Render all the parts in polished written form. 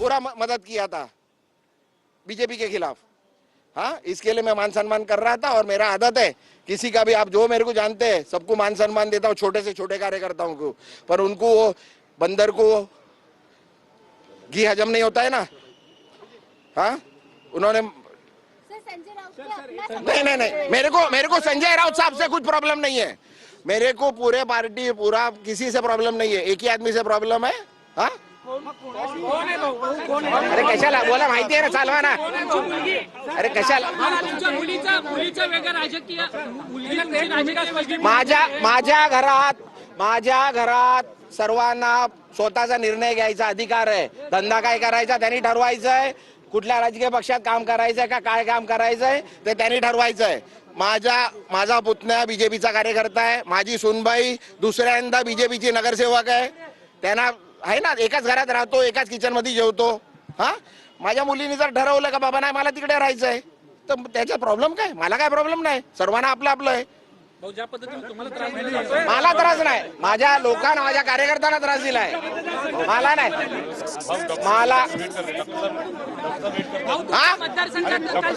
पूरा मदद किया था बीजेपी के खिलाफ। हाँ, इसके लिए मैं मान सम्मान कर रहा था और मेरा आदत है किसी का भी, आप जो मेरे को जानते हैं सबको मान सम्मान देता हूँ, छोटे से छोटे कार्यकर्ताओं को, पर उनको वो बंदर को घी हजम नहीं होता है ना। हाँ, उन्होंने नहीं, मेरे को संजय राउत साहब से कुछ प्रॉब्लम नहीं है, मेरे को पूरे पार्टी पूरा किसी से प्रॉब्लम नहीं है, एक ही आदमी से प्रॉब्लम है। हाँ, अरे कशाला बोला माहिती आहे ना, चालवा ना, अरे कशाला माझ्या घरात सर्वांना स्वतःचा निर्णय घ्यायचा अधिकार आहे। धंदा काय करायचा त्यांनी ठरवायचं आहे, कुठल्या राजकीय पक्षात काम करायचंय का काय काम करायचंय ते त्यांनी ठरवायचं आहे। माझा पुतण्या बीजेपीचा कार्यकर्ता आहे, माझी सुनबाई दुसऱ्यांदा बीजेपीची नगरसेवक आहे, त्यांना आहे ना एकाच घरात राहतो, एकाच किचन मध्ये जेवतो। हा, माझ्या मुलीने जर ठरवलं का बाबा नाही मला तिकडे राहायचंय तर त्याचा प्रॉब्लेम काय, मला काय प्रॉब्लेम नाही, सर्वांना आपलं आपलं आहे। मला त्रास नाही, माझ्या लोकांना माझ्या कार्यकर्त्यांना त्रास दिलाय, मला नाही, मला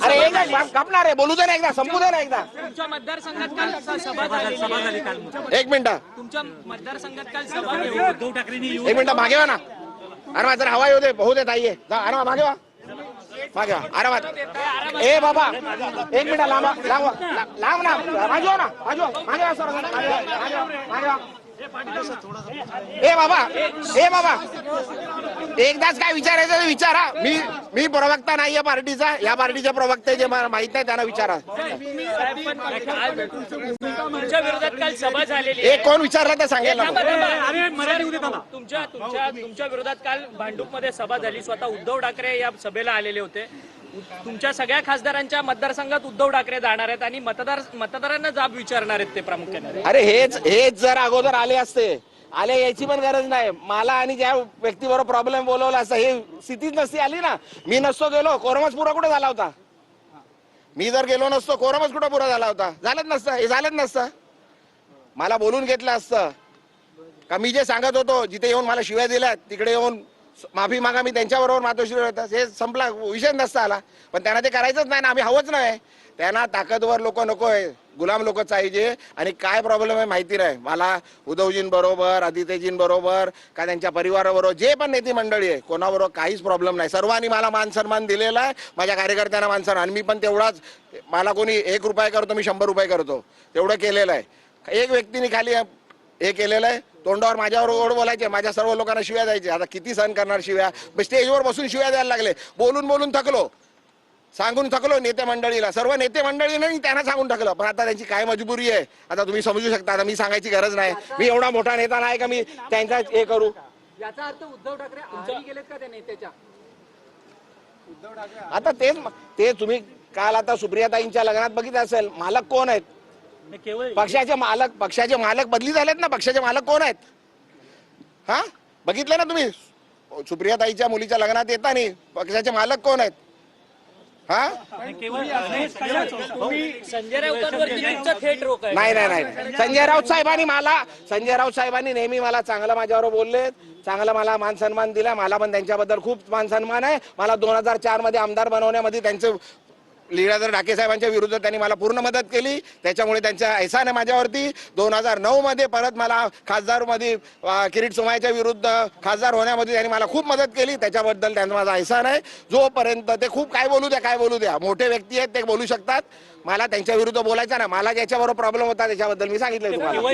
अरे एकदा कापणार आहे, बोलू दे ना एकदा, संपू दे ना एकदा। तुमच्या मतदारसंघात काल सभा झाली काल, एक मिनिट, तुमच्या मतदारसंघात काल सभा उद्धव ठाकरेंनी एक मिनिट मागे वा ना, अरे जरा हवा येऊ दे, होऊ दे ताई, अरे मागे वा मागे वा, आरामात ए बाबा, एक मिनिट लांब लांब ना, मागे वा ना, मागे वा सर, मागे वा ए बाबा एकदाच काय विचारायचं ते विचारा, मी प्रवक्ता नाहीये पार्टीचा, या पार्टीचे प्रवक्ते जे मला माहित नाही त्यांना विचारा। तुमच्या विरोधात काल सभा झालेली, एक कोण विचारलं ते सांगेल ना। तुमच्या विरोधात काल भांडूपमध्ये सभा झाली, स्वतः उद्धव ठाकरे या सभेला आलेले होते। तुमच्या सगळ्या खासदारांच्या मतदारसंघात उद्धव ठाकरे जाणार आहेत आणि मतदारांना जाब विचारणार आहेत ते प्रामुख्याने। अरे हेच जर अगोदर आले असते, आले याची पण गरज नाही, मला आणि ज्या व्यक्तीबरोबर प्रॉब्लेम बोलवला असता हे स्थितीच नसती आली ना। मी नसतो गेलो, कोरमच पुरा कुठे झाला होता, मी जर गेलो नसतो कोरमच कुठे पुरा झाला होता, झालंच नसतं, हे झालंच नसतं। मला बोलून घेतलं असतं का, मी जे सांगत होतो जिथे येऊन मला शिव्या दिल्या तिकडे येऊन माफी मागा, मी त्यांच्याबरोबर मातोश्री होता, हे संपला, विषय नसता आला, पण त्यांना ते करायचंच नाही ना, आम्ही हवंच नाही, त्यांना ताकदवर लोक नकोय, गुलाम लोक पाहिजे। आणि काय प्रॉब्लेम आहे माहिती नाही मला, उद्धवजींबरोबर आदित्यजींबरोबर का त्यांच्या परिवाराबरोबर जे पण नेते मंडळी आहे कोणाबरोबर काहीच प्रॉब्लेम नाही, सर्वांनी मला मान सन्मान दिलेला आहे, माझ्या कार्यकर्त्यांना मान सन्मान, मी पण तेवढाच, मला कोणी 1 रुपया करतो मी 100 रुपये करतो तेवढं केलेलं आहे। एक व्यक्तीने खाली हे केलेलं आहे, तोंडावर माझ्यावर ओढ बोलायचे, माझ्या सर्व लोकांना शिव्या द्यायचे, आता किती सहन करणार शिव्या, स्टेजवर बसून शिव्या द्यायला लागले, बोलून थकलो, सांगून थकलो नेते मंडळीला, सर्व नेते मंडळीने त्यांना सांगून टाकलं, पण आता त्यांची काय मजबुरी आहे आता तुम्ही समजू शकता, आता मी सांगायची गरज नाही, मी एवढा मोठा नेता नाही का मी त्यांचा हे करू। याचा अर्थ उद्धव ठाकरे आधी गेलेत का त्या नेत्याच्या? आता ते तुम्ही काल आता सुप्रियाताईंच्या लग्नात बघितलं असेल, मालक कोण आहेत, पक्षाचे मालक बदली झालेत ना, पक्षाचे मालक कोण आहेत? हा, बघितलं ना तुम्ही, सुप्रियाताईच्या मुलीच्या लग्नात येताना पक्षाचे मालक कोण आहेत? हा, संजय राऊतांवरती तुमचा थेट रोख आहे? नाही, संजय राऊत साहेबांनी नेहमी मला चांगलं माझ्यावर बोलले, चांगला मला मान सन्मान दिला, मला पण त्यांच्याबद्दल खूप मान सन्मान आहे। मला 2004 मध्ये आमदार बनवण्यामध्ये त्यांचं लीलाधर ढाके साहेबांच्या विरुद्ध त्यांनी मला पूर्ण मदत केली, त्याच्यामुळे त्यांचा एहसान आहे माझ्यावरती। 2009 मध्ये परत मला खासदार मध्ये किरीट सोमय्याच्या विरुद्ध खासदार होण्यामध्ये त्यांनी मला खूप मदत केली, त्याच्याबद्दल त्यांचा माझा एहसान आहे। जोपर्यंत ते खूप काय बोलू द्या, मोठे व्यक्ती आहेत ते बोलू शकतात, मला त्यांच्या विरुद्ध बोलायचं ना, मला ज्याच्याबरोबर प्रॉब्लेम होता त्याच्याबद्दल मी सांगितलं तुम्हाला। केवळ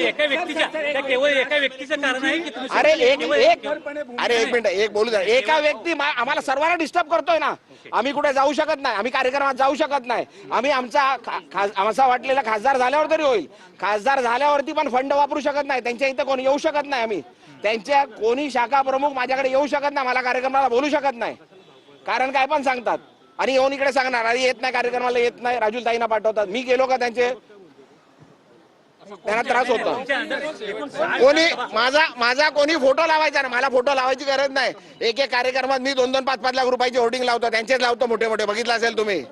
एका व्यक्तीचं कारण आहे की अरे एक मिनिट, एक बोलू द्या, एका व्यक्ती आम्हाला सर्वांना डिस्टर्ब करतोय ना, आम्ही कुठे जाऊ शकत नाही, आम्ही कार्यक्रमात जाऊ शकत नाही, आम्ही आमचा वाटलेला खासदार झाल्यावर तरी होईल, खासदार झाल्यावरती पण फंड वापरू शकत नाही, त्यांच्या इथं कोणी येऊ शकत नाही, आम्ही त्यांच्या कोणी शाखा प्रमुख माझ्याकडे येऊ शकत नाही, मला कार्यक्रमाला बोलू शकत नाही, कारण काय पण सांगतात आणि येऊन इकडे सांगणार अरे येत नाही कार्यक्रमाला, येत नाही, राजूल ताईंना पाठवतात, मी गेलो का त्यांना त्रास होता। कोणी माझा कोणी फोटो लावायचा ना, मला फोटो लावायची गरज नाही, एक कार्यक्रमात मी 2-2, 5-5 लाख रुपयाची होर्डिंग लावतो, त्यांचेच लावतो मोठे मोठे, बघितलं असेल तुम्ही,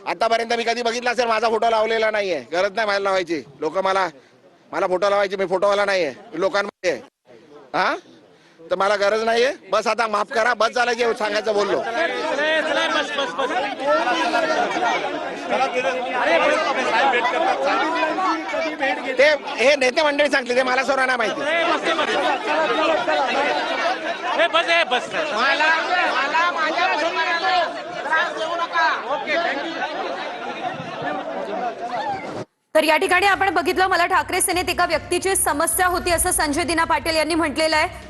आतापर्यंत मी कधी बघितलं असेल माझा फोटो लावलेला नाहीये, गरज नाही मला लावायची, लोक मला फोटो लावायचे, मी फोटोवाला नाहीये लोकांमध्ये। हा, तर मला गरज नाहीये. बस आता माफ करा, बस झालं जे सांगायचं बोललो. ते हे नेते मंडळी सांगते, ते मला सर्वांना माहिती. मला माझ्या त्रास देऊ नका. Okay, thank you. तर या ठिकाणी आपण बघितलं, मला ठाकरे सेनेत एका व्यक्तीची समस्या होती असं संजय दिना पाटील यांनी म्हटलेलं आहे.